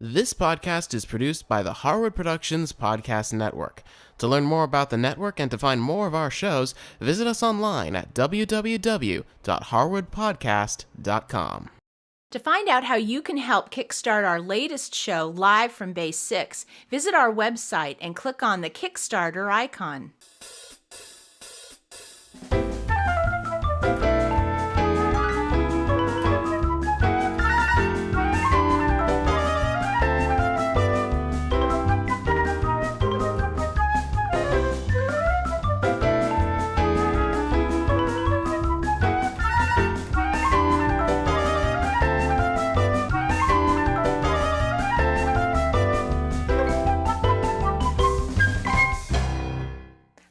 This podcast is produced by the Harwood Productions Podcast Network. To learn more about the network and to find more of our shows, visit us online at www.harwoodpodcast.com. To find out how you can help kickstart our latest show, Live from Base 6, visit our website and click on the Kickstarter icon.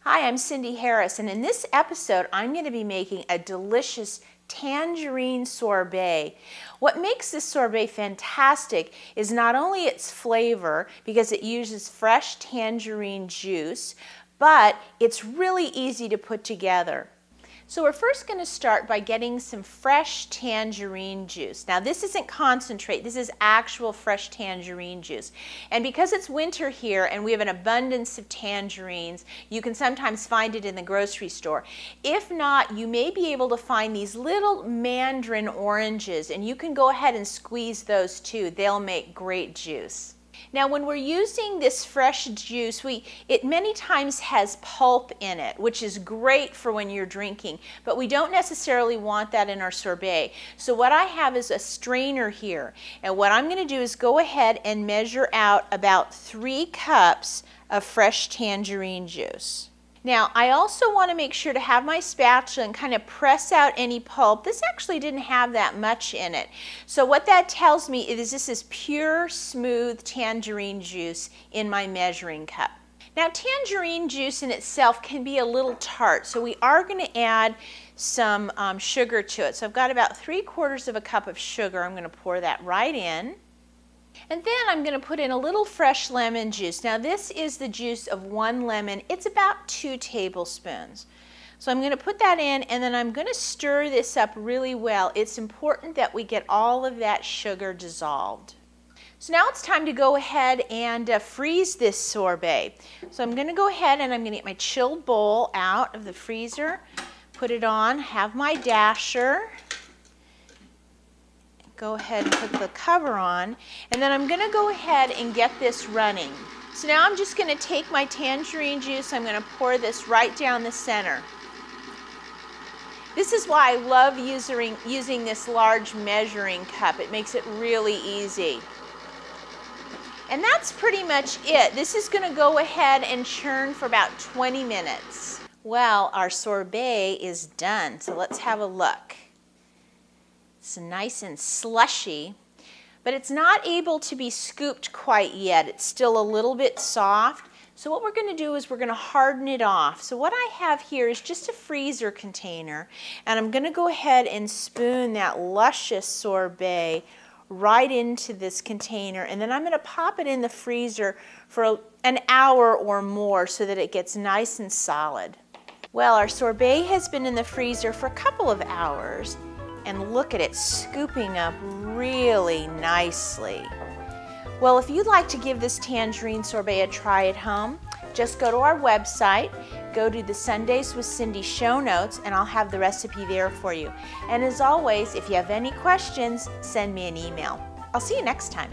Hi, I'm Cindy Harris, and in this episode, I'm going to be making a delicious tangerine sorbet. What makes this sorbet fantastic is not only its flavor, because it uses fresh tangerine juice, but it's really easy to put together. So we're first going to start by getting some fresh tangerine juice. Now this isn't concentrate, this is actual fresh tangerine juice. And because it's winter here and we have an abundance of tangerines, you can sometimes find it in the grocery store. If not, you may be able to find these little mandarin oranges, and you can go ahead and squeeze those too. They'll make great juice. Now when we're using this fresh juice, it many times has pulp in it, which is great for when you're drinking, but we don't necessarily want that in our sorbet. So what I have is a strainer here, and what I'm going to do is go ahead and measure out about 3 cups of fresh tangerine juice. Now, I also want to make sure to have my spatula and kind of press out any pulp. This actually didn't have that much in it. So what that tells me is this is pure, smooth tangerine juice in my measuring cup. Now, tangerine juice in itself can be a little tart, so we are going to add some sugar to it. So I've got about 3/4 of a cup of sugar. I'm going to pour that right in. And then I'm going to put in a little fresh lemon juice. Now this is the juice of 1 lemon. It's about 2 tablespoons. So I'm going to put that in, and then I'm going to stir this up really well. It's important that we get all of that sugar dissolved. So now it's time to go ahead and freeze this sorbet. So I'm going to go ahead and I'm going to get my chilled bowl out of the freezer, put it on, have my dasher. Go ahead and put the cover on, and then I'm going to go ahead and get this running. So now I'm just going to take my tangerine juice, I'm going to pour this right down the center. This is why I love using this large measuring cup. It makes it really easy. And that's pretty much it. This is going to go ahead and churn for about 20 minutes. Well, our sorbet is done, so let's have a look. It's nice and slushy, but it's not able to be scooped quite yet. It's still a little bit soft. So what we're going to do is we're going to harden it off. So what I have here is just a freezer container, and I'm going to go ahead and spoon that luscious sorbet right into this container, and then I'm going to pop it in the freezer for an hour or more so that it gets nice and solid. Well, our sorbet has been in the freezer for a couple of hours. And look at it scooping up really nicely. Well, if you'd like to give this tangerine sorbet a try at home, just go to our website, go to the Sundaes with Cindy show notes, and I'll have the recipe there for you. And as always, if you have any questions, send me an email. I'll see you next time.